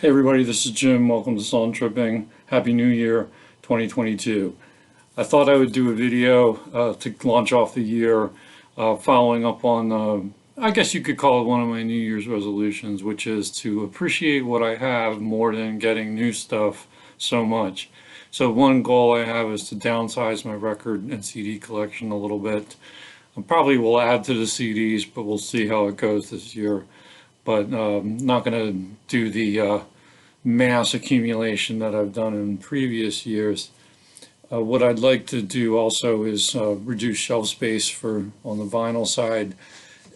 Hey everybody, this is Jim. Welcome to Song Tripping. Happy New Year 2022. I thought I would do a video to launch off the year following up on, I guess you could call it one of my New Year's resolutions, which is to appreciate what I have more than getting new stuff so much. So one goal I have is to downsize my record and CD collection a little bit. I probably will add to the CDs, but we'll see how it goes this year. But not going to do the mass accumulation that I've done in previous years. What I'd like to do also is reduce shelf space for on the vinyl side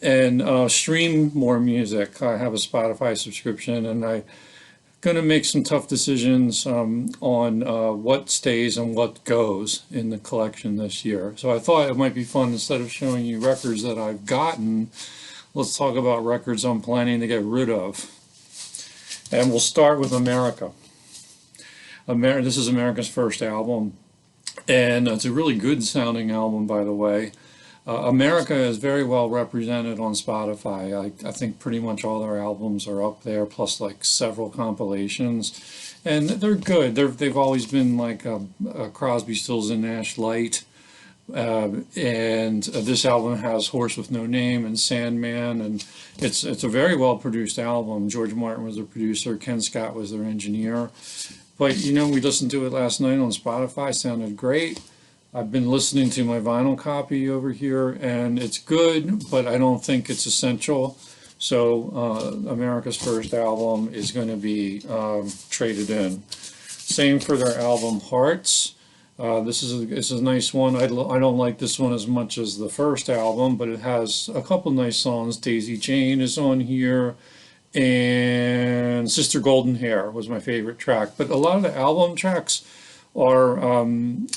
and stream more music. I have a Spotify subscription and I'm going to make some tough decisions on what stays and what goes in the collection this year. So I thought it might be fun, instead of showing you records that I've gotten, let's talk about records I'm planning to get rid of. And we'll start with America. This is America's first album, and it's a really good sounding album, by the way. America is very well represented on Spotify. I think pretty much all their albums are up there, plus like several compilations, and they're good. They've always been like a Crosby, Stills and Nash light. And this album has Horse with No Name and Sandman, and it's a very well produced album. George Martin was the producer, Ken Scott was their engineer. But you know, we listened to it last night on Spotify, sounded great. I've been listening to my vinyl copy over here, and it's good, but I don't think it's essential. So America's first album is going to be traded in. Same for their album Hearts. This is a nice one. I don't like this one as much as the first album, but it has a couple nice songs. Daisy Jane is on here, and Sister Golden Hair was my favorite track. But a lot of the album tracks are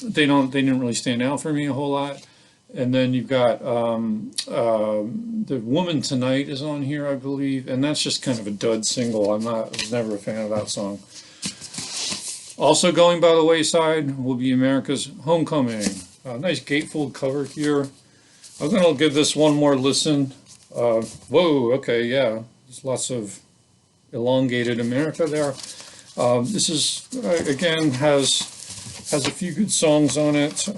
they didn't really stand out for me a whole lot. And then you've got The Woman Tonight is on here, I believe, and that's just kind of a dud single. I was never a fan of that song. Also going by the wayside will be America's Homecoming. Nice gatefold cover here. I'm going to give this one more listen. Whoa, okay, yeah. There's lots of elongated America there. This is, again, has a few good songs on it.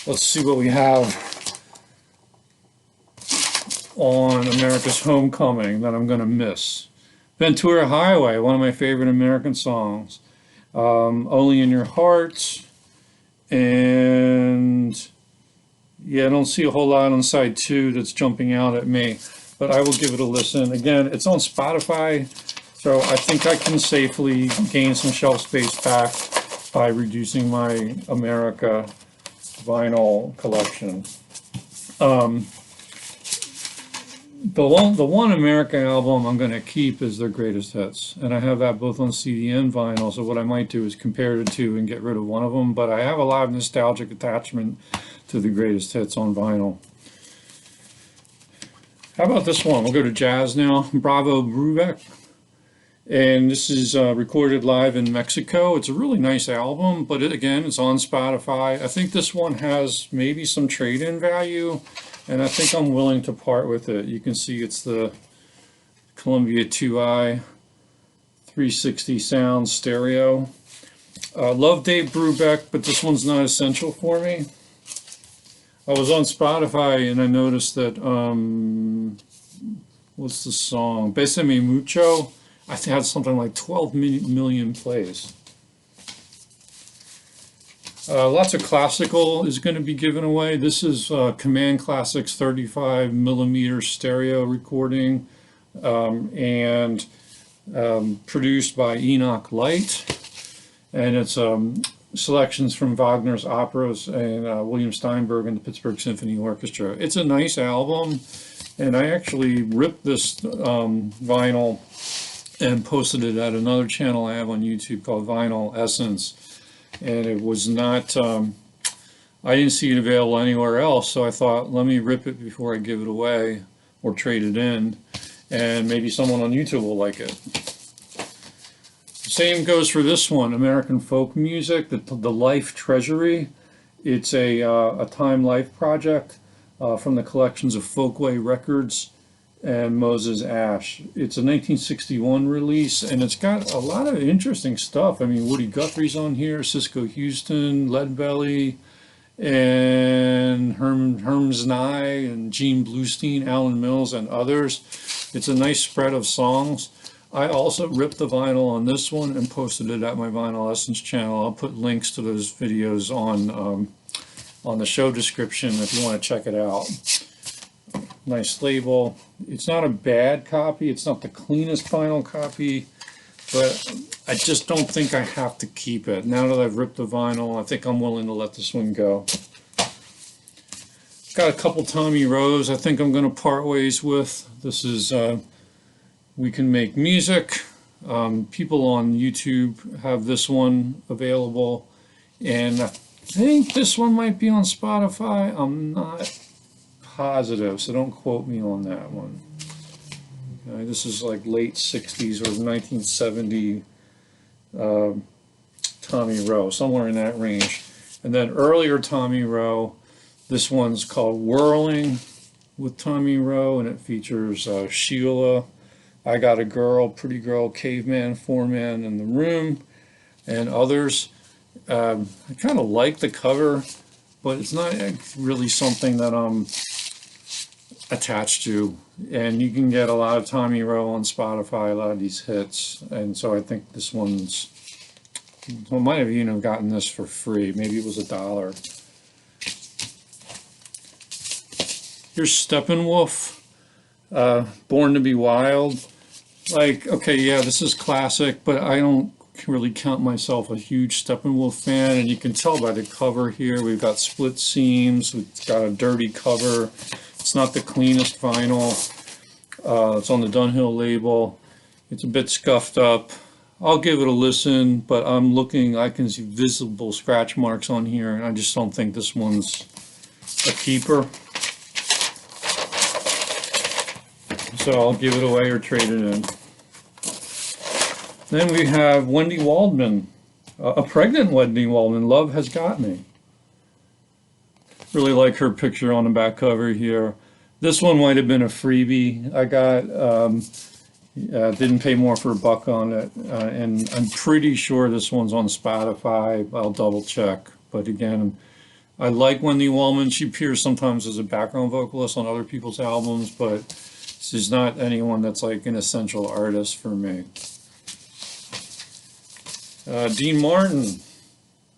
Let's see what we have on America's Homecoming that I'm going to miss. Ventura Highway, one of my favorite American songs. Only in Your Heart, and yeah, I don't see a whole lot on side 2 that's jumping out at me, but I will give it a listen. Again, it's on Spotify, so I think I can safely gain some shelf space back by reducing my America vinyl collection. The one America album I'm going to keep is their greatest hits, and I have that both on CD and vinyl. So what I might do is compare the two and get rid of one of them, but I have a lot of nostalgic attachment to the greatest hits on vinyl. How about this one? We'll go to jazz now. Bravo Brubeck, and this is recorded live in Mexico. It's a really nice album, but again, it's on Spotify. I think this one has maybe some trade-in value, and I think I'm willing to part with it. You can see it's the Columbia 2i 360 sound stereo. Love Dave Brubeck, but this one's not essential for me. I was on Spotify and I noticed that, what's the song? Besame Mucho. I think it had something like 12 million plays. Lots of classical is going to be given away. This is Command Classics 35mm stereo recording, and produced by Enoch Light, and it's selections from Wagner's operas and William Steinberg and the Pittsburgh Symphony Orchestra. It's a nice album, and I actually ripped this vinyl and posted it at another channel I have on YouTube called Vinyl Essence. And it was not, I didn't see it available anywhere else, so I thought, let me rip it before I give it away or trade it in, and maybe someone on YouTube will like it. Same goes for this one, American Folk Music, the Life Treasury. It's a Time Life project from the collections of Folkway Records, and Moses Ash. It's a 1961 release, and it's got a lot of interesting stuff. I mean, Woody Guthrie's on here, Cisco Houston, Leadbelly, and Herms Nye, and Gene Bluestein, Alan Mills, and others. It's a nice spread of songs. I also ripped the vinyl on this one and posted it at my Vinyl Essence channel. I'll put links to those videos on the show description if you want to check it out. Nice label. It's not a bad copy. It's not the cleanest vinyl copy, but I just don't think I have to keep it. Now that I've ripped the vinyl, I think I'm willing to let this one go. Got a couple Tommy Rose I think I'm going to part ways with. This is We Can Make Music. People on YouTube have this one available, and I think this one might be on Spotify. I'm not positive, so don't quote me on that one. Okay, this is like late 60s or 1970 Tommy Rowe, somewhere in that range. And then earlier Tommy Rowe, this one's called Whirling with Tommy Rowe, and it features Sheila, I Got a Girl, Pretty Girl, Caveman, Four-Man in the Room, and others. I kind of like the cover, but it's not really something that I'm attached to. And you can get a lot of Tommy Rowe on Spotify, a lot of these hits, and so I think this one's, I might have even gotten this for free. Maybe it was $1. Here's Steppenwolf, Born to Be Wild. Like, okay, yeah, this is classic, but I don't really count myself a huge Steppenwolf fan, and you can tell by the cover here. We've got split seams, we've got a dirty cover. It's not the cleanest vinyl. It's on the Dunhill label. It's a bit scuffed up. I'll give it a listen, but I'm looking, I can see visible scratch marks on here, and I just don't think this one's a keeper. So I'll give it away or trade it in. Then we have Wendy Waldman, a pregnant Wendy Waldman, Love Has Got Me. Really like her picture on the back cover here. This one might have been a freebie I got. Didn't pay more for $1 on it, and I'm pretty sure this one's on Spotify. I'll double check, but again, I like Wendy Waldman. She appears sometimes as a background vocalist on other people's albums, but she's not anyone that's like an essential artist for me. Dean Martin,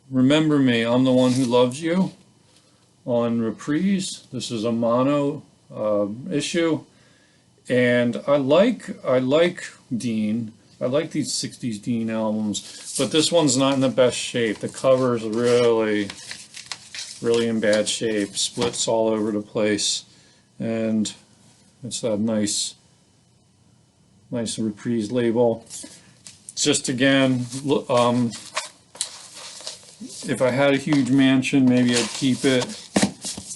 Remember Me, I'm the One Who Loves You, on Reprise. This is a mono issue, and I like Dean. I like these 60s Dean albums, but this one's not in the best shape. The cover is really in bad shape, splits all over the place, and it's that nice Reprise label. Just again, if I had a huge mansion, maybe I'd keep it,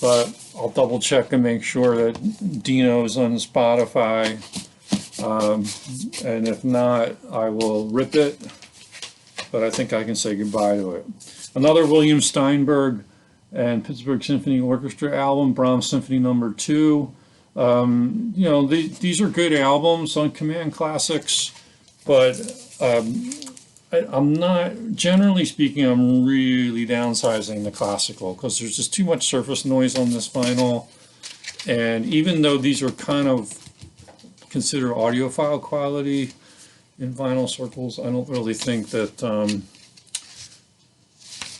but I'll double check and make sure that Dino's on Spotify, and if not, I will rip it, but I think I can say goodbye to it. Another William Steinberg and Pittsburgh Symphony Orchestra album, Brahms Symphony No. 2. You know, these are good albums on Command Classics, but I'm not, generally speaking, I'm really downsizing the classical because there's just too much surface noise on this vinyl. And even though these are kind of considered audiophile quality in vinyl circles, I don't really think that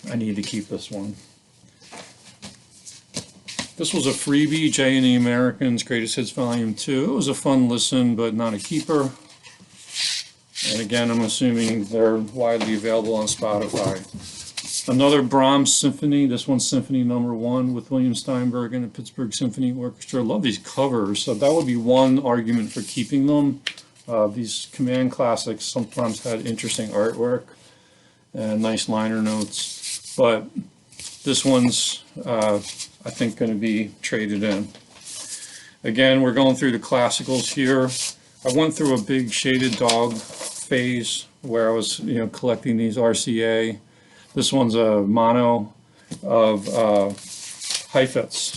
I need to keep this one. This was a freebie, Jay and the Americans Greatest Hits Volume 2. It was a fun listen, but not a keeper. And again, I'm assuming they're widely available on Spotify. Another Brahms symphony, this one's Symphony No. 1 with William Steinberg and the Pittsburgh Symphony Orchestra. I love these covers, so that would be one argument for keeping them. These Command Classics sometimes had interesting artwork and nice liner notes, but this one's, I think, going to be traded in. Again, we're going through the classicals here. I went through a big Shaded Dog phase where I was, collecting these RCA. This one's a mono of Heifetz,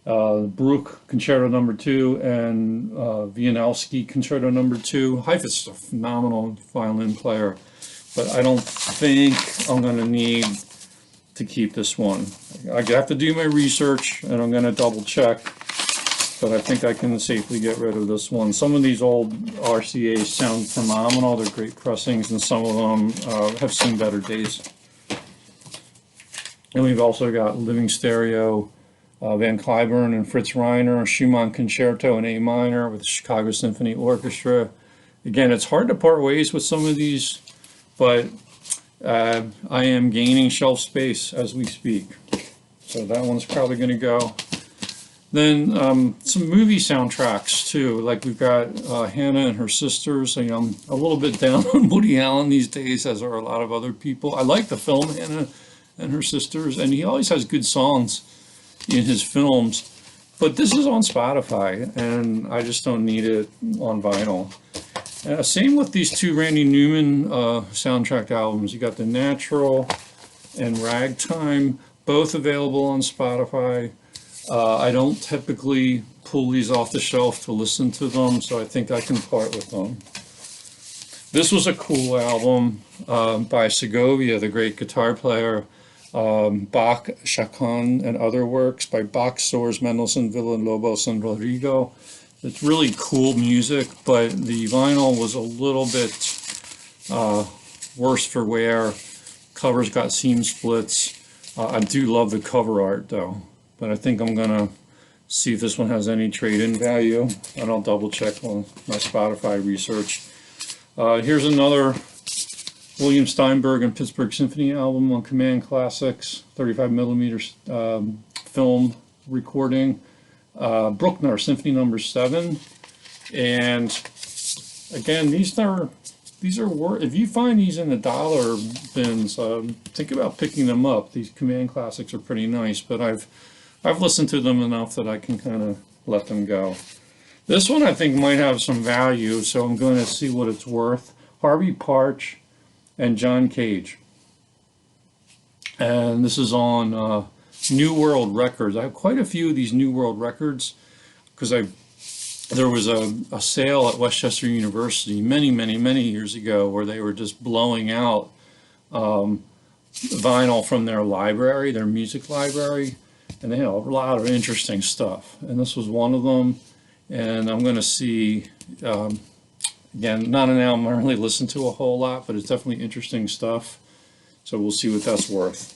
Bruch Concerto Number 2 and Wieniawski Concerto Number 2. Heifetz is a phenomenal violin player, but I don't think I'm going to need to keep this one. I have to do my research and I'm going to double check, but I think I can safely get rid of this one. Some of these old RCAs sound phenomenal. They're great pressings, and some of them have seen better days. And we've also got Living Stereo, Van Cliburn and Fritz Reiner, Schumann Concerto in A minor with the Chicago Symphony Orchestra. Again, it's hard to part ways with some of these, but I am gaining shelf space as we speak. So that one's probably going to go. Then some movie soundtracks too. Like we've got Hannah and Her Sisters. I'm a little bit down on Woody Allen these days, as are a lot of other people. I like the film Hannah and Her Sisters, and he always has good songs in his films, but this is on Spotify and I just don't need it on vinyl. Same with these two Randy Newman soundtrack albums. You got The Natural and Ragtime, both available on Spotify. I don't typically pull these off the shelf to listen to them, so I think I can part with them. This was a cool album by Segovia, the great guitar player. Bach, Chacon, and other works by Bach, Soares, Mendelssohn, Villalobos, and Rodrigo. It's really cool music, but the vinyl was a little bit worse for wear. Covers got seam splits. I do love the cover art though, but I think I'm gonna see if this one has any trade-in value, and I'll double check on my Spotify research. Here's another William Steinberg and Pittsburgh Symphony album on Command Classics, 35mm film recording. Bruckner Symphony Number 7, and again, these are if you find these in the dollar bins, think about picking them up. These Command Classics are pretty nice, but I've listened to them enough that I can kind of let them go. This one I think might have some value, so I'm going to see what it's worth. Harvey Parch and John Cage, and this is on New World Records. I have quite a few of these New World Records because there was a sale at Westchester University many years ago where they were just blowing out vinyl from their library, their music library, and they had a lot of interesting stuff, and this was one of them. And I'm going to see, again, not an album I really listen to a whole lot, but it's definitely interesting stuff, so we'll see what that's worth.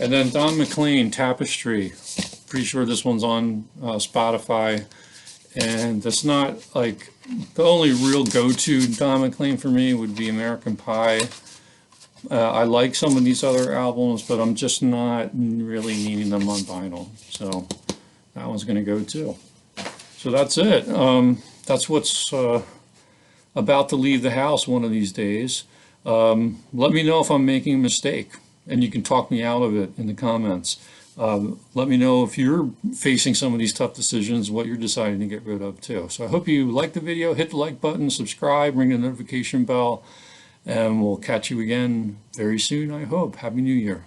And then Don McLean, Tapestry. Pretty sure this one's on Spotify. And that's not like the only real go-to Don McLean for me would be American Pie. I like some of these other albums, but I'm just not really needing them on vinyl. So that one's going to go too. So that's it. That's what's about to leave the house one of these days. Let me know if I'm making a mistake, and you can talk me out of it in the comments. Let me know if you're facing some of these tough decisions, what you're deciding to get rid of too. So I hope you liked the video. Hit the like button, subscribe, ring the notification bell, and we'll catch you again very soon, I hope. Happy New Year.